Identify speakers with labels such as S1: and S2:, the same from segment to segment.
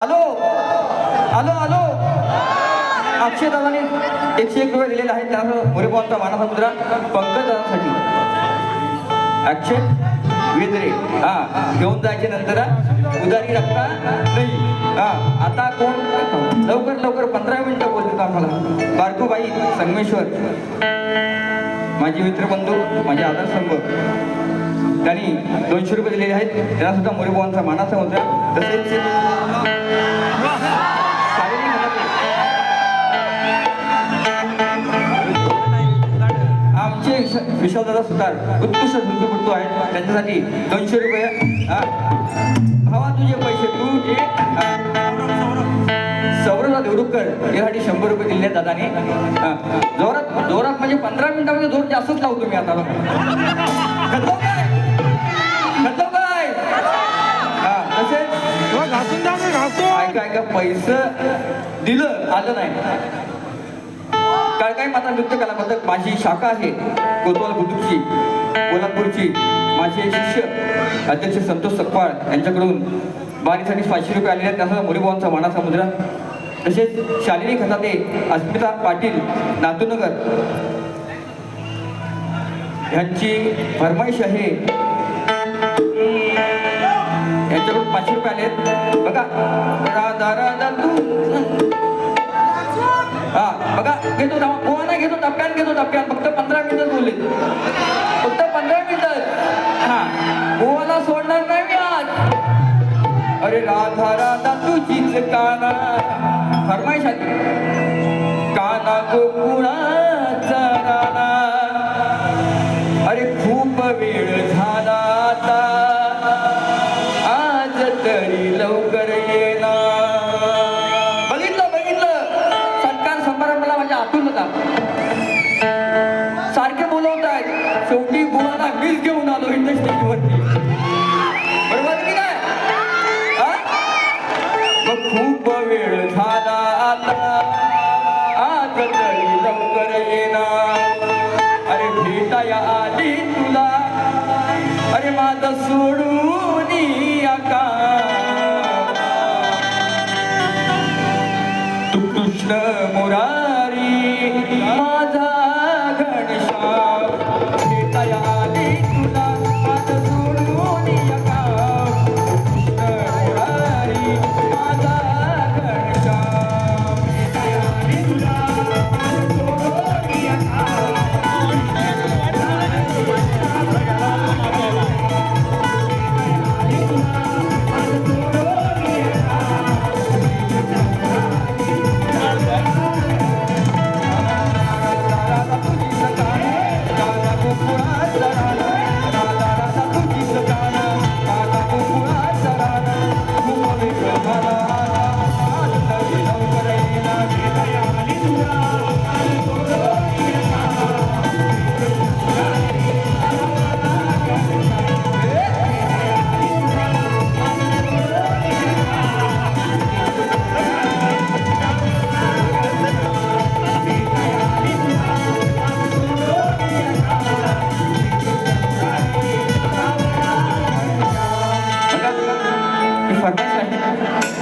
S1: Hello hello hello अक्षय दादाने 101 रुपये दिलेले आहेत. त्यानंतर मुरेपॉनचा मानसा मुद्रा पंकज दादासाठी अक्षय वेदरे घेऊन जायचे नंतर उदारी रक्ता नाही. आता कोण लवकर लवकर 15 मिनिटं बोलतो आम्हाला. बारकूबाई संगमेश्वर माझे मित्रबंधू माझे आदरस्तंभ त्यांनी 200 रुपये दिलेले आहेत. त्यांना सुद्धा मुरेपॉनचा मानाचा मुद्रा तसेच आमचे विशालदादा सुतार उत्कृष्ट झुलकेपटू आहेत. त्यांच्यासाठी 200 रुपये. भावा तुझे पैसे तू सौरभला देवरुखकर यासाठी 100 रुपये दिले दादाने. जोरात जोरात म्हणजे 15 मिनिटामध्ये जोर जास्तच लावतो मी आता. घातलो काय तसेच ऐका ऐका पैसे दिलं आलं नाही. काय माता नृत्य कला पद्धत माझी शाखा आहे कोतवाल बुद्रुकची कोल्हापूरची. माझे शिष्य अध्यक्ष संतोष सकपाळ यांच्याकडून बारीसाठी 500 रुपये आलेले आहेत. त्यासह मुरेपॉनचा मानाचा मुद्रा तसेच शालिनी खताते अस्मिता पाटील नातूनगर यांची फरमाईश आहे. यांच्याकडून 500 रुपये आले आहेत. बघा राधा राधा तू बघा घेतो गोवा नाही घेतो टप्प्यात फक्त 15 मिनिटं बोलले. फक्त 15 मिनिटं. गोवाला सोडणार नाही मी आज. अरे राधा राधा तुझीच काना फरमाईश आली. काना गोकुळाचा राणा. अरे खूप वेळ झाला आता आज तरी लवकर येणार. सारखे बोलवत आहेत. शेवटी बुवाला मीच घेऊन आलो इंडस्ट्रीवरती. बरोबर की नाही? मग खूप वेळ झाला आता आज तरी लवकर येणार. अरे भेटाया आली तुला अरे माझं सोडून आका तू कृष्ण मुरारी माझा घनश्याम. भेटाया आली तुला माझं सोडून आका कृष्ण मुरारी माझा घनश्याम. भेटाया आली तुला माझं सोडून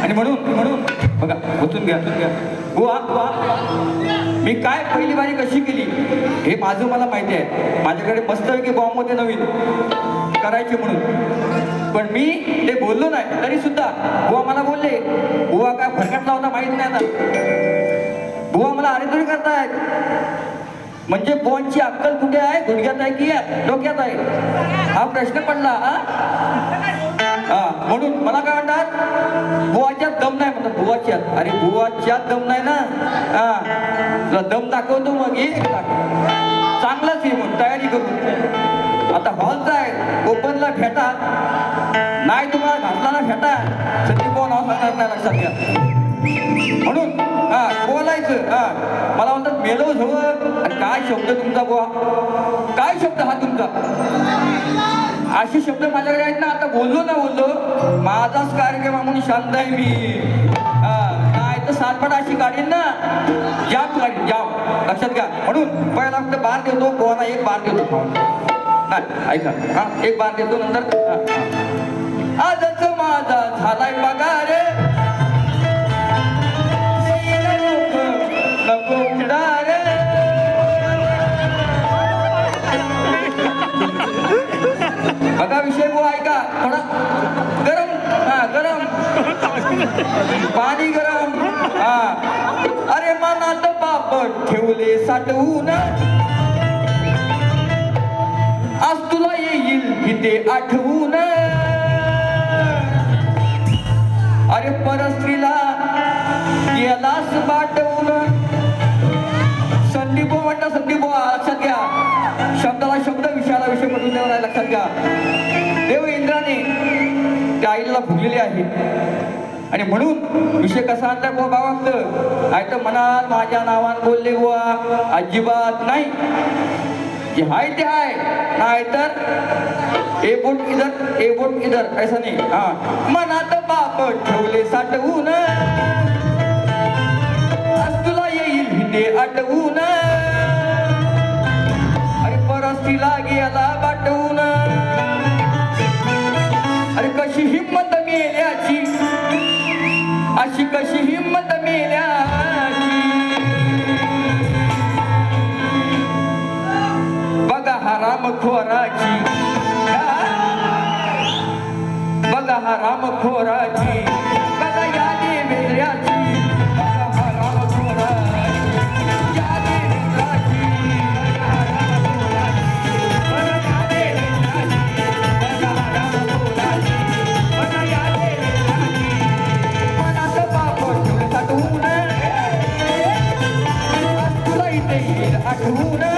S1: आणि म्हणून बघा ओतून घ्या बुवा मी काय पहिली बारी कशी केली हे माझं मला माहिती आहे. माझ्याकडे मस्तपैकी बॉम्ब होते नवीन करायचे म्हणून. पण मी ते बोललो नाही तरी सुद्धा बुवा मला बोलले. बुवा काय फरकटला होता माहित नाही आता. बुवा मला अरेतोरी करतायत म्हणजे बॉन्डची अक्कल कुठे आहे? गुडघ्यात आहे की डोक्यात आहे हा प्रश्न पडला. म्हणून मला काय म्हणतात बुवाच्यात दम नाही म्हणतात. बुवाच्यात अरे बुवाच्यात दम नाही ना. तुला दम दाखवतो मग एक चांगलाच आहे मग तयारी करू. आता हॉलचा आहे ओपनला फेटा नाही तुम्हाला घातला ना फेटा सध्या बुवा नाव सांगणार नाही लक्षात घ्या. म्हणून बोलायचं. मला म्हणतात मेलो झवळ काय शब्द तुमचा बुवा काय शब्द हा तुमचा. असे शब्द माझ्याकडे आहेत ना. आता बोललो माझाच कार्यक्रम म्हणून शांत आहे मी. नाही तर सातपाट अशी काढीन ना जाम काढीन जाम लक्षात घ्या. म्हणून पहिला फक्त बार देतो कोणा एक बार देतो. नाही ऐका एक बार देतो नंतर आजच माझा झालाय पगार पाणी गरम. हा अरे मनात बापट ठेवले साठवून, आज तुला येईल किती आठवून. अरे परस्त्रीला गेलास बाटवून. संदीप म्हणता संदीप लक्षात घ्या, शब्दाला शब्द विषयाला विषय पटवून द्यावा नाही, लक्षात घ्या. देव इंद्राने त्या आईला भुगलेले आहे आणि म्हणून विषय कसा आणला बुवा भावाचं. आहे तर मनात माझ्या नावान बोलले बुवा अजिबात नाही. जे हाय ते हाय, नाही तर ए बोट इधर ए बोट इधर ऐसा नाही. हा मनात बाप ठेवले साठवून, आज तुला येईल हिंदे आठवून. अरे परस्तीला गेला बाटवून. अरे कशी हिंमत मेल्याची, अशी कशी हिंमत मेल्याची. बघा हरामखोराची, बघा हरामखोराची, बघा या देवेंद्राची. बघा हरामखोराची, या देवेंद्राची. बघा या देवेंद्राची, बघा हरामखोराची, बघा या देवेंद्राची. मनात बाप ठेवलं साठवून, आज तुला इथे येईल आठवून.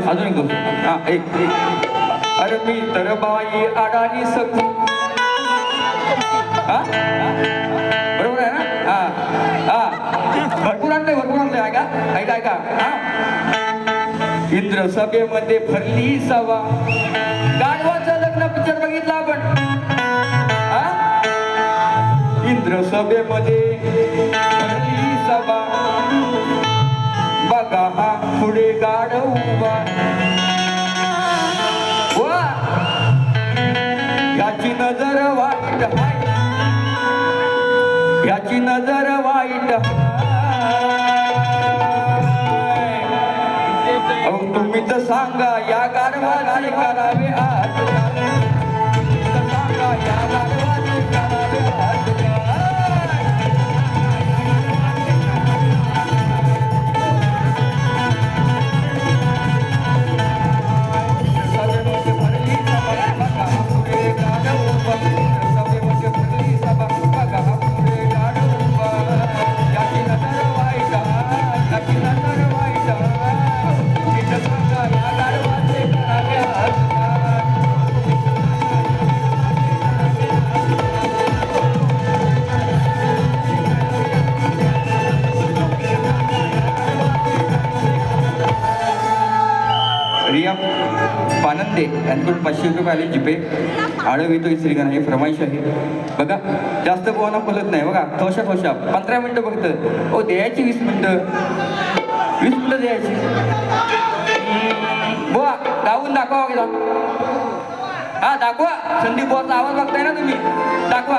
S1: अजून एक दोष. हा एक. अरे मी तर बाई आडानी सकू. हा बरोबर आहे ना. हा हा भरपूर आणलंय ऐका ऐका ऐका. हा इंद्र सभेमध्ये भरली सभा. गाढवाचं लग्न पिक्चर बघितला आपण. हा इंद्र सभेमध्ये भरली सभा. बघा हा पुढे गाढव उभा. वा याची नजर वाईट हाय, याची नजर वाईट हाय. तुम्ही तर सांगा या गाढवाचे करावे आज. सांगा या गाढवाचे करावे आज. पानंदे यांच्याकडून 500 रुपये आले जीपे. आळव येतो श्रीगण हे फरमाईश आहे. बघा जास्त बोना बोलत नाही. बघा थोशा 15 मिनिटं फक्त. हो द्यायची 20 मिनिटं, 20 मिनिटं द्यायची. बुवा गाऊन दाखवा गेला. हा दाखवा. संदीप बुवाचा आवाज बघताय ना तुम्ही, दाखवा.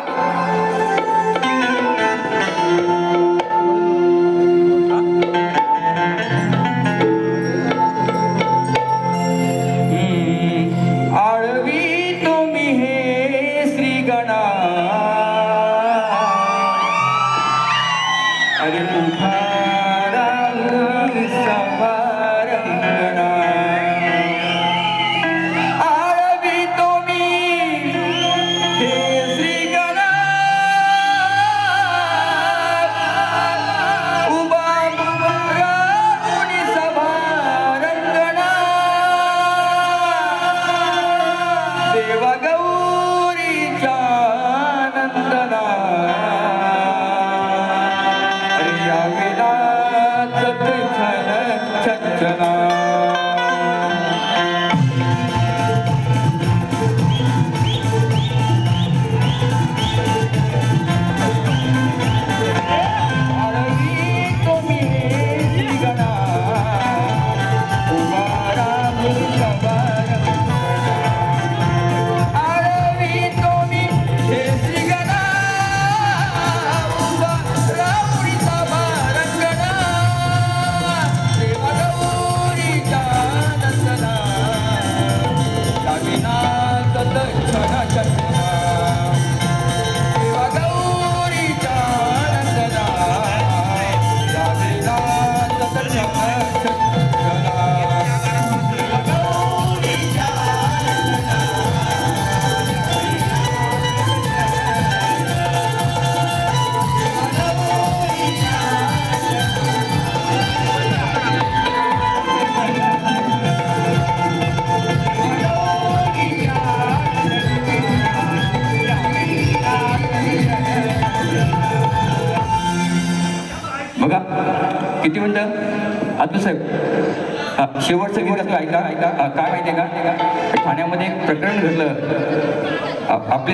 S1: अरे तुझा सवारंगणा आळवी तो मी हे श्री किती मिनटं अतुल साहेब शेवटचं गीत असं ऐका ऐका काय माहिती आहे का ठाण्यामध्ये एक प्रकरण घडलं आपले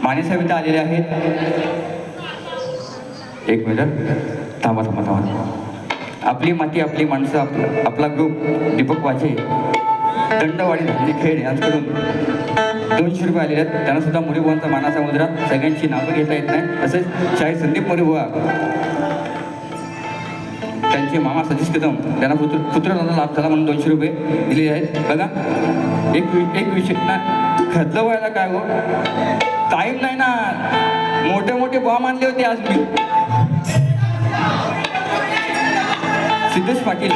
S1: माने साहेब इथं आलेले आहेत एक मिनिट थांबा थांबा थांबा आपली माती आपली माणसं आपला ग्रुप दीपक वाचे दंडवाडी धरणी खेळ आज करून 200 रुपये आलेले आहेत त्यांना सुद्धा मोरीबुवांचा मानाचा मुद्रा सगळ्यांची नावं घेता येत नाही तसेच शाहीर संदीप मोरीबुवा त्यांचे मामा सतीश कदम त्यांना पुत्राला लाभ झाला म्हणून 200 रुपये दिलेले आहेत बघा एक विषय ना खर्च व्हायला काय हो टाईम नाही ना मोठे बॉम्ब आणले होते आज मी सिद्धेश पाटील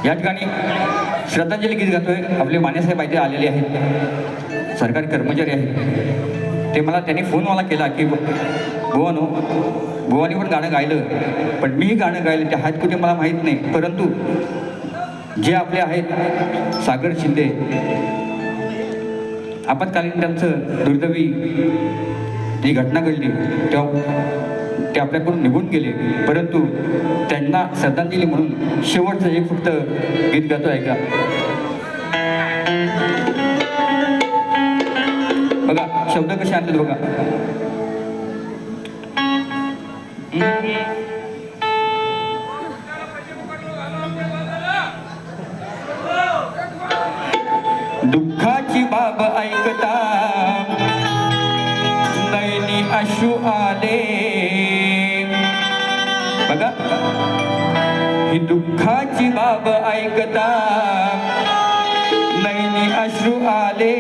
S1: या ठिकाणी श्रद्धांजली गीत गातोय आपले मानेसाहेब इथे आलेले आहेत सरकारी कर्मचारी आहेत ते मला त्यांनी फोन मला केला की बुवानी पण गाणं गायलं पण मीही गाणं गायलं ते आहेत कुठे मला माहीत नाही परंतु जे आपले आहेत सागर शिंदे आपत्कालीन त्यांचं दुर्दैवी जी घटना घडली तेव्हा ते आपल्याकडून निघून गेले परंतु त्यांना श्रद्धांजली म्हणून शेवटचं एक फक्त गीत गातो ऐका बघा शब्द कसे आणले बघा दुःखाची बाब ऐकता नयनी अश्रू आले बघा ही दुःखाची बाब ऐकता नयनी अश्रू आले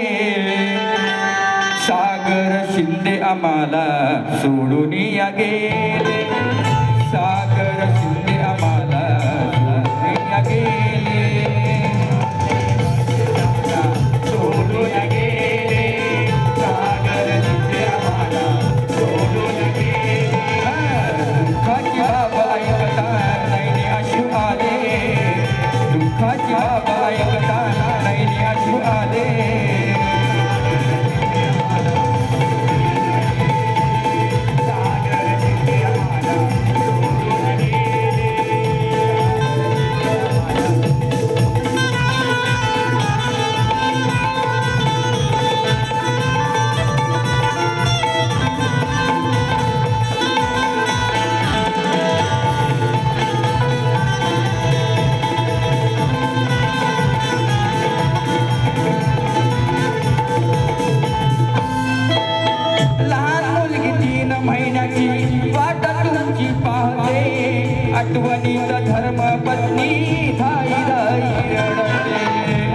S1: सागर शिंदे आम्हाला सोडून या गेले सागर शिंदे आम्हाला सोडून या गेले सोडून या गेले सागर शिंदे आम्हाला सोडून या गेले दुःखाची बाब ऐकता नयनी अश्रू आले दुःखाची बाब ऐकता नयनी अश्रू आले आठवणीत धर्म पत्नी धाई धाई रडते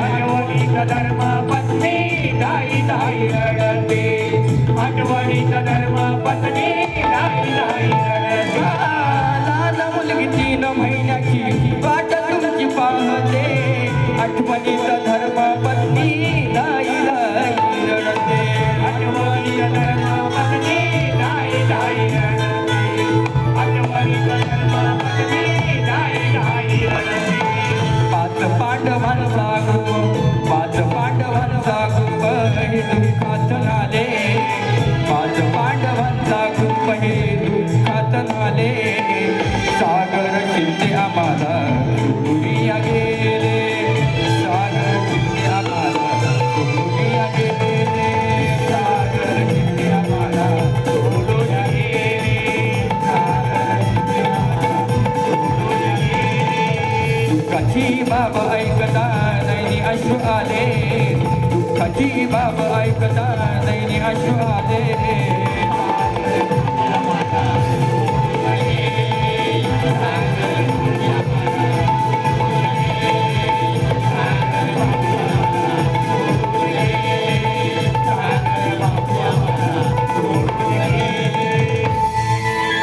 S1: आठवणीत धर्म पत्नी धाई धाई रडते आठवणीत धर्म पत्नी धाई धाई रडते लहान मुलगी 3 महिन्याची वाट तुमची पाहते आठवणीत धर्म पत्नी धाई धाई रडते आठवणीत धर्म पत्नी धाई धाई रडते आठवणीत धर्म पाच पांडवांचा गुप हे दुःख बाब ऐकता नैनी अश्रू आले, दुःखाची बाब ऐकता नैनी अश्रू आले.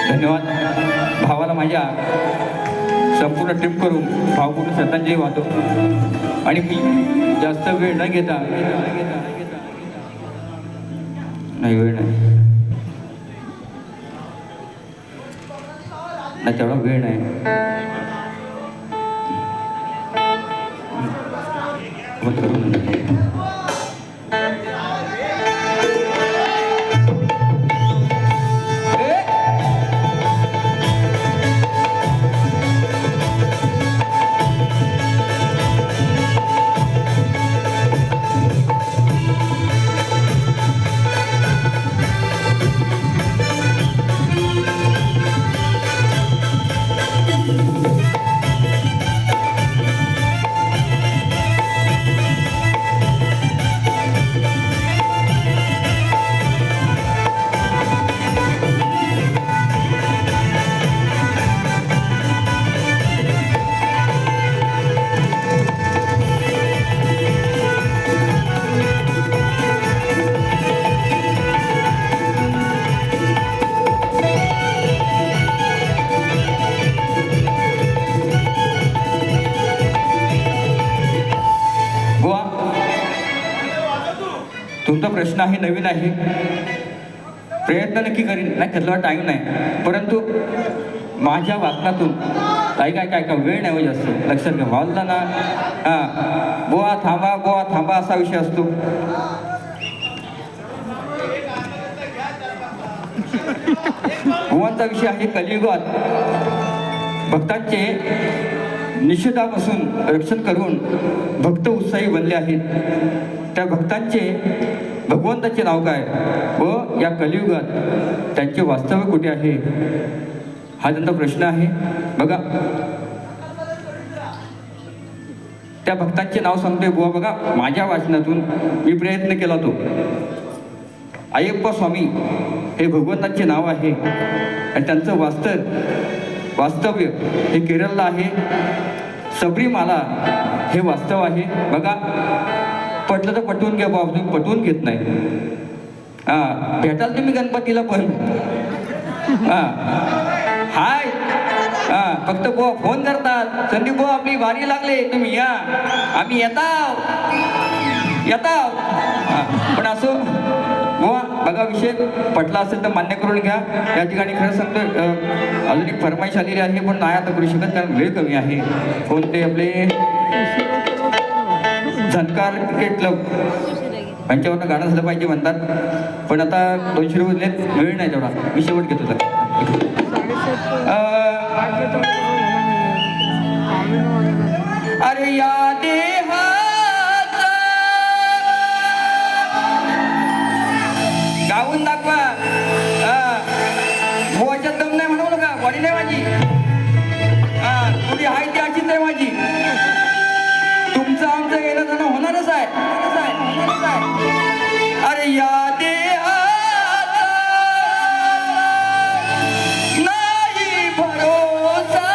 S1: धन्यवाद. भावाला माझ्या संपूर्ण टीम करून भावपूर्ण श्रद्धांजली वाहतो. आणि मी जास्त वेळ न घेता, नाही वेळ नाही तेवढा वेळ नाही. तुमचा प्रश्न आहे, नवीन आहे, प्रयत्न नक्की करीन, नाही त्यातला टाईम नाही, परंतु माझ्या वाचनातून काय वेळ नाही जास्त. लक्षात घ्या, वाजला ना गोवा थांबा असा विषय असतो. गोवांचा विषय आहे कलियुगात भक्तांचे निषेधापासून रक्षण करून भक्त उत्साही बनले आहेत. त्या भक्तांचे भगवंताचे नाव काय व या कलियुगात त्यांचे वास्तव्य कुठे आहे, हा त्यांचा प्रश्न आहे. बघा, त्या भक्तांचे नाव सांगतोय बुवा. बघा, माझ्या वाचनातून मी प्रयत्न केला तो. अय्यप्पा स्वामी हे भगवंतांचे नाव आहे आणि त्यांचं वास्तव्य हे केरळला आहे. सबरीमाला हे वास्तव आहे. बघा, पटलं तर पटवून घ्या बाबा, तुम्ही पटवून घेत नाही. भेटाल तुम्ही गणपतीला पण हाय फक्त बुवा फोन करतात, संदीप बुवा आपली वारी लागले, तुम्ही या, आम्ही येताव. पण असो बुवा, बघा, विषय पटला असेल तर मान्य करून घ्या. या ठिकाणी खरं सांगतो, अजून एक फरमाईश आलेली आहे, पण नाही आता करू शकत कारण वेळ कमी आहे. कोणते आपले झणकार क्रिकेट क्लब यांच्यावरनं गाणं झालं पाहिजे म्हणतात, पण आता 200 रुपये वेळ नाही तेवढा. मी शेवट घेतो तर अरे या देहाचा गाऊन दाखवा. भोवाच्या दम नाही म्हणू नका, बॉडी नाही माझी, थोडी आहे ती अशीच आहे माझी. तुमचं आमचं गेलं जाणं होणारच आहे. अरे या देहाचा नाही भरोसा,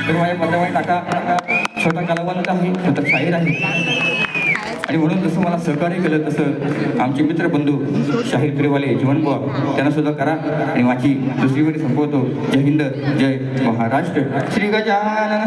S1: तर माझ्या पत्रावाई टाका छोटा कलावंत आहे, छोटा शाहीर आहे. आणि म्हणून जसं मला सहकार्य केलं तसं आमचे मित्रबंधू शाहीर त्रिवाले जीवनबुवा त्यांना सुद्धा करा. आणि माझी दुसरी वेळी संपवतो. जय हिंद, जय महाराष्ट्र. श्री गजानन